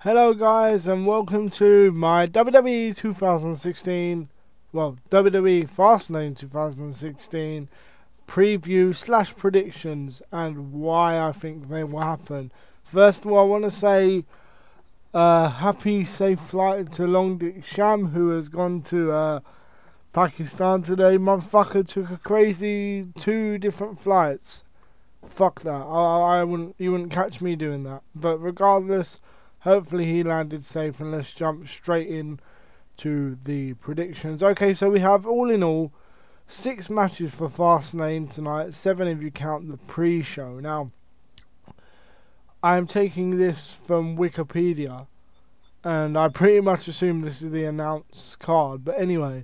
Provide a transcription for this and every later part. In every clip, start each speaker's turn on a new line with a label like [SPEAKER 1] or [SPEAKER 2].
[SPEAKER 1] Hello guys and welcome to my WWE 2016, WWE Fastlane 2016 preview slash predictions and why I think they will happen. First of all, I want to say happy safe flight to Long Dick Sham, who has gone to Pakistan today. Motherfucker took a crazy 2 different flights. Fuck that. You wouldn't catch me doing that. But regardless, hopefully he landed safe, and let's jump straight in to the predictions. Okay, so we have all in all 6 matches for Fastlane tonight, 7 if you count the pre-show. Now, I'm taking this from Wikipedia, and I pretty much assume this is the announced card. But anyway,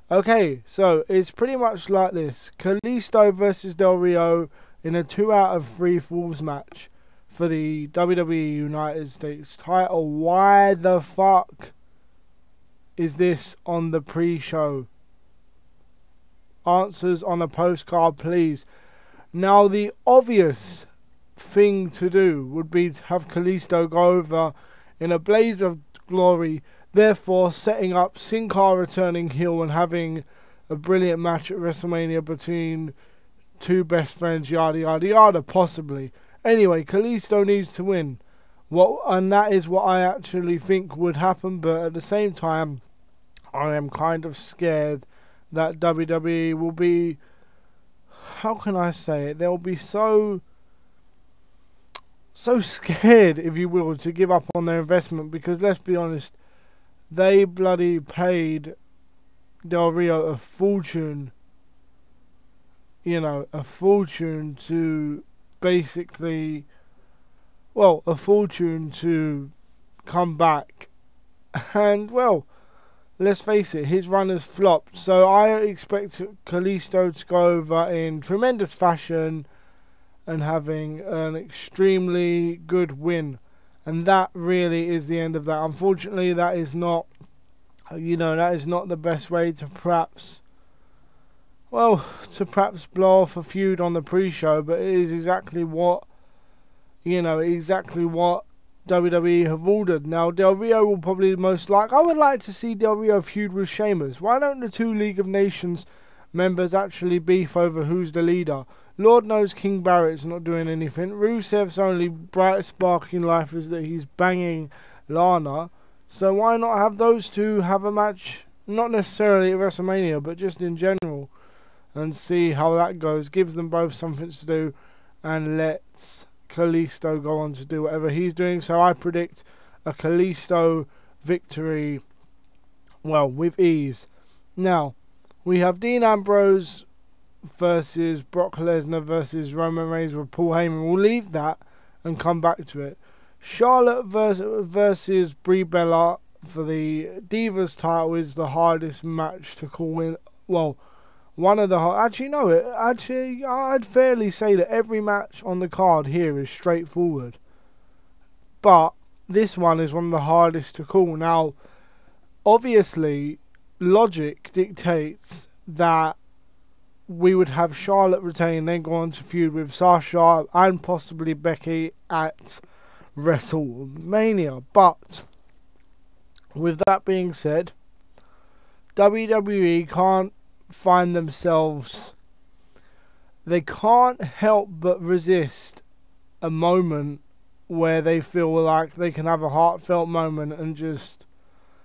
[SPEAKER 1] okay, so it's pretty much like this. Kalisto versus Del Rio in a 2 out of 3 falls match for the WWE United States title. Why the fuck is this on the pre-show? Answers on a postcard, please. Now, the obvious thing to do would be to have Kalisto go over in a blaze of glory, therefore setting up Sin Cara returning heel and having a brilliant match at WrestleMania between 2 best friends, yada yada yada, possibly. Anyway, Kalisto needs to win. And that is what I actually think would happen, but at the same time, I am kind of scared that WWE will be, how can I say it, they'll be so scared, if you will, to give up on their investment, because let's be honest, they bloody paid Del Rio a fortune, a fortune to basically, a fortune to come back. And, let's face it, his run has flopped. So I expect Kalisto to go over in tremendous fashion and having an extremely good win. And that really is the end of that. Unfortunately, that is not, that is not the best way to perhaps blow off a feud on the pre-show, but it is exactly what, WWE have ordered. Now, Del Rio will probably I would like to see Del Rio feud with Sheamus. Why don't the 2 League of Nations members actually beef over who's the leader? Lord knows King Barrett's not doing anything. Rusev's only bright spark in life is that he's banging Lana. So why not have those 2 have a match, not necessarily at WrestleMania, but just in general, and see how that goes. Gives them both something to do, and lets Kalisto go on to do whatever he's doing. So I predict a Kalisto victory, with ease. Now, we have Dean Ambrose versus Brock Lesnar versus Roman Reigns with Paul Heyman. We'll leave that and come back to it. Charlotte versus Brie Bella for the Divas title is the hardest match to call in. One of the I'd fairly say that every match on the card here is straightforward, but this one is one of the hardest to call. Now, obviously, logic dictates that we would have Charlotte retain, then go on to feud with Sasha and possibly Becky at WrestleMania. But with that being said, WWE can't find themselves, they can't help but resist a moment where they feel like they can have a heartfelt moment and just,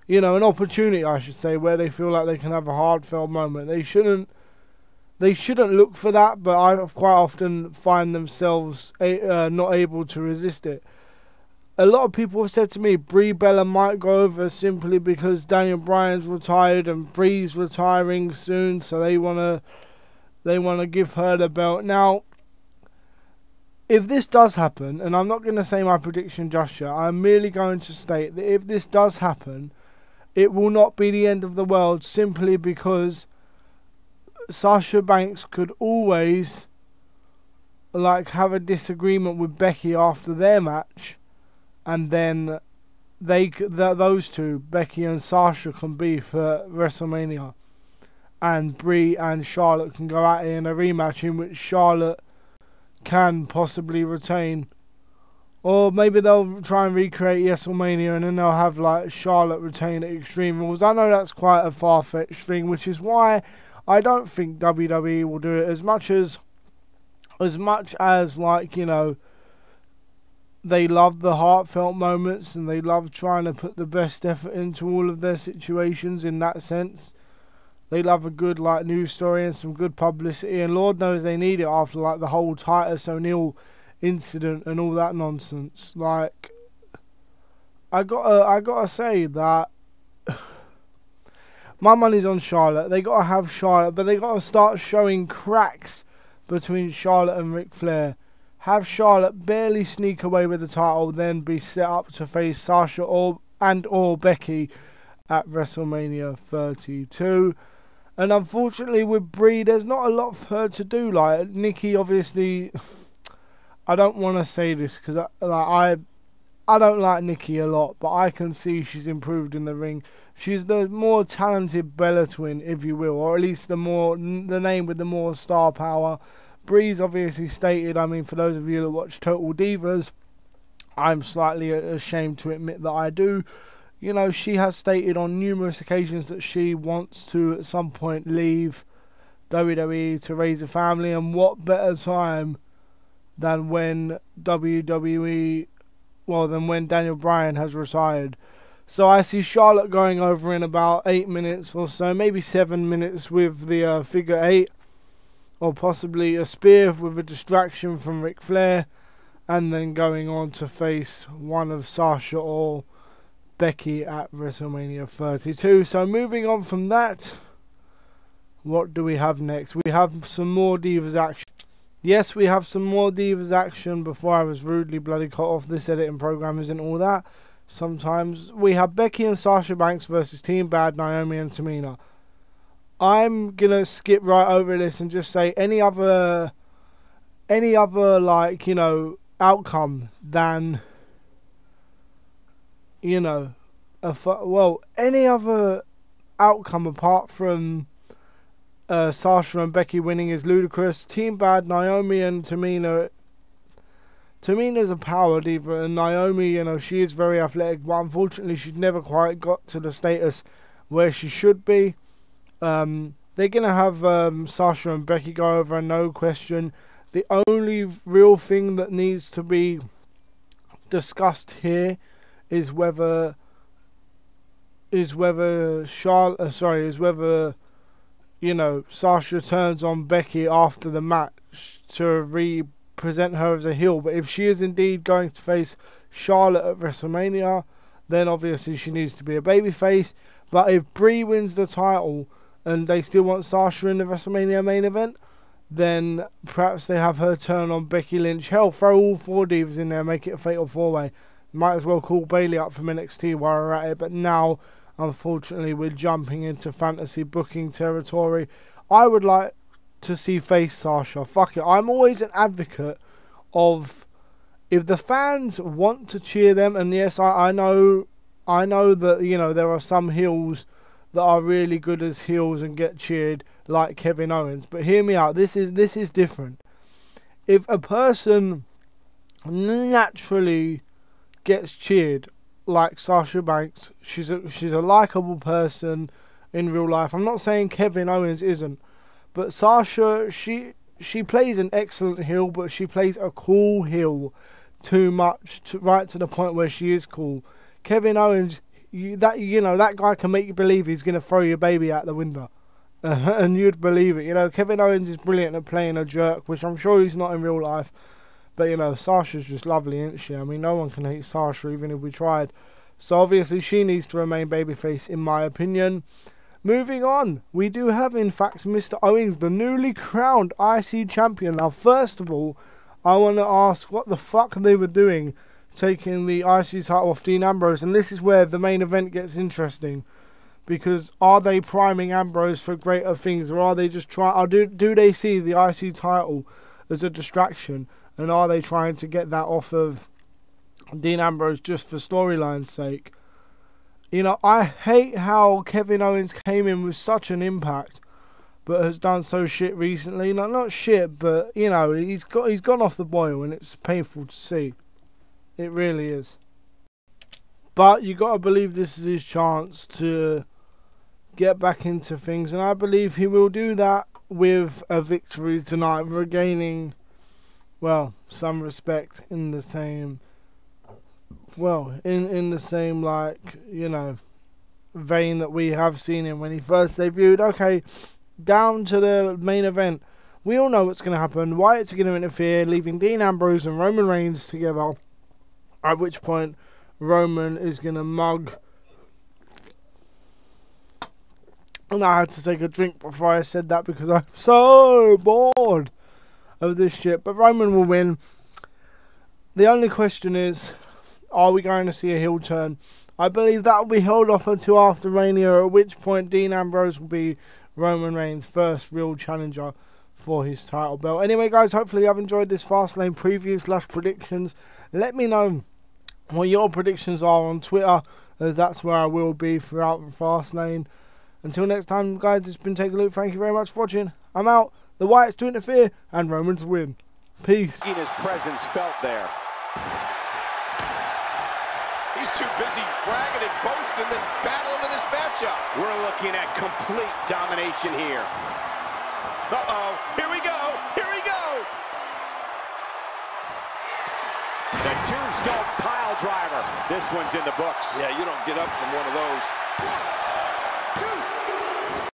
[SPEAKER 1] an opportunity, I should say, where they feel like they can have a heartfelt moment. They shouldn't look for that, but I quite often find themselves not able to resist it. A lot of people have said to me Brie Bella might go over simply because Daniel Bryan's retired and Brie's retiring soon, so they wanna give her the belt. Now, if this does happen, and I'm not going to say my prediction just yet, I'm merely going to state that if this does happen, it will not be the end of the world, simply because Sasha Banks could always have a disagreement with Becky after their match. And then those 2, Becky and Sasha, can beef for WrestleMania. And Brie and Charlotte can go at it in a rematch in which Charlotte can possibly retain Or maybe they'll try and recreate WrestleMania and then they'll have like Charlotte retain at Extreme Rules. I know that's quite a far-fetched thing, which is why I don't think WWE will do it as much as like, you know, they love the heartfelt moments and they love trying to put the best effort into all of their situations in that sense. They love a good like news story and some good publicity, and Lord knows they need it after like the whole Titus O'Neil incident and all that nonsense. Like, I gotta say that my money's on Charlotte. They gotta have Charlotte, but they gotta start showing cracks between Charlotte and Ric Flair. Have Charlotte barely sneak away with the title, then be set up to face Sasha or Becky at WrestleMania 32. And unfortunately with Brie, there's not a lot for her to do. Like, Nikki, obviously, I don't want to say this because I don't like Nikki a lot, but I can see she's improved in the ring. She's the more talented Bella twin, if you will, or at least the name with the more star power. Brie's obviously stated, I mean, for those of you that watch Total Divas, I'm slightly ashamed to admit that I do. You know, she has stated on numerous occasions that she wants to at some point leave WWE to raise a family, and what better time than when than when Daniel Bryan has retired. So I see Charlotte going over in about 8 minutes or so, maybe 7 minutes with the figure 8, or possibly a spear with a distraction from Ric Flair, and then going on to face one of Sasha or Becky at WrestleMania 32. So moving on from that, what do we have next? We have some more Divas action. Yes, we have some more Divas action before I was rudely bloody cut off. This editing program isn't all that. Sometimes we have Becky and Sasha Banks versus Team Bad, Naomi and Tamina. I'm gonna skip right over this and just say any other like, you know, outcome than, you know, any other outcome apart from Sasha and Becky winning is ludicrous. Team Bad, Naomi and Tamina. Tamina's a power diva, and Naomi, you know, she is very athletic, but unfortunately she's never quite got to the status where she should be. They're gonna have Sasha and Becky go over, no question. The only real thing that needs to be discussed here is whether you know, Sasha turns on Becky after the match to represent her as a heel. But if she is indeed going to face Charlotte at WrestleMania, then obviously she needs to be a babyface. But if Brie wins the title and they still want Sasha in the WrestleMania main event, then perhaps they have her turn on Becky Lynch. Hell, throw all 4 divas in there, make it a fatal 4-way. Might as well call Bayley up from NXT while we're at it. But now, unfortunately, we're jumping into fantasy booking territory. I would like to see face Sasha. Fuck it. I'm always an advocate of, if the fans want to cheer them, and yes, I know that, you know, there are some heels that are really good as heels and get cheered, like Kevin Owens. But hear me out. This is different. If a person naturally gets cheered, like Sasha Banks, she's a likable person in real life. I'm not saying Kevin Owens isn't, but Sasha, she plays an excellent heel, but she plays a cool heel too much, right to the point where she is cool. Kevin Owens, that guy can make you believe he's gonna throw your baby out the window, and you'd believe it. You know, Kevin Owens is brilliant at playing a jerk, which I'm sure he's not in real life. But, you know, Sasha's just lovely, isn't she? I mean, no one can hate Sasha, even if we tried. So, obviously, she needs to remain babyface, in my opinion. Moving on, we do have, in fact, Mr. Owens, the newly crowned IC champion. Now, first of all, I want to ask what the fuck they were doing taking the IC title off Dean Ambrose. And this is where the main event gets interesting. Because are they priming Ambrose for greater things? Or are they just trying... Or do they see the IC title as a distraction? And are they trying to get that off of Dean Ambrose just for storyline's sake? You know, I hate how Kevin Owens came in with such an impact, but has done so shit recently. Not shit, but, you know, he's gone off the boil, and it's painful to see. It really is. But you got to believe this is his chance to get back into things, and I believe he will do that with a victory tonight, regaining, well, some respect in the same, well, in the same, like, you know, vein that we have seen him when he first debuted. Okay, down to the main event. We all know what's going to happen. Wyatt's going to interfere, leaving Dean Ambrose and Roman Reigns together, at which point Roman is going to mug. And I had to take a drink before I said that because I'm so bored of this shit. But Roman will win. The only question is, are we going to see a heel turn? I believe that will be held off until after Mania, at which point Dean Ambrose will be Roman Reigns' first real challenger for his title belt. Anyway, guys, hopefully you have enjoyed this Fastlane preview / predictions. Let me know what your predictions are on Twitter, as that's where I will be throughout the Fastlane. Until next time, guys, it's been Take a Look. Thank you very much for watching. I'm out. The Wyatts to interfere, and Roman's win. Peace.
[SPEAKER 2] His presence felt there. He's too busy bragging and boasting than battling in this matchup. We're looking at complete domination here. Uh-oh. Here we go. Here we go. The tombstone pile driver. This one's in the books.
[SPEAKER 3] Yeah, you don't get up from one of those. 1, 2.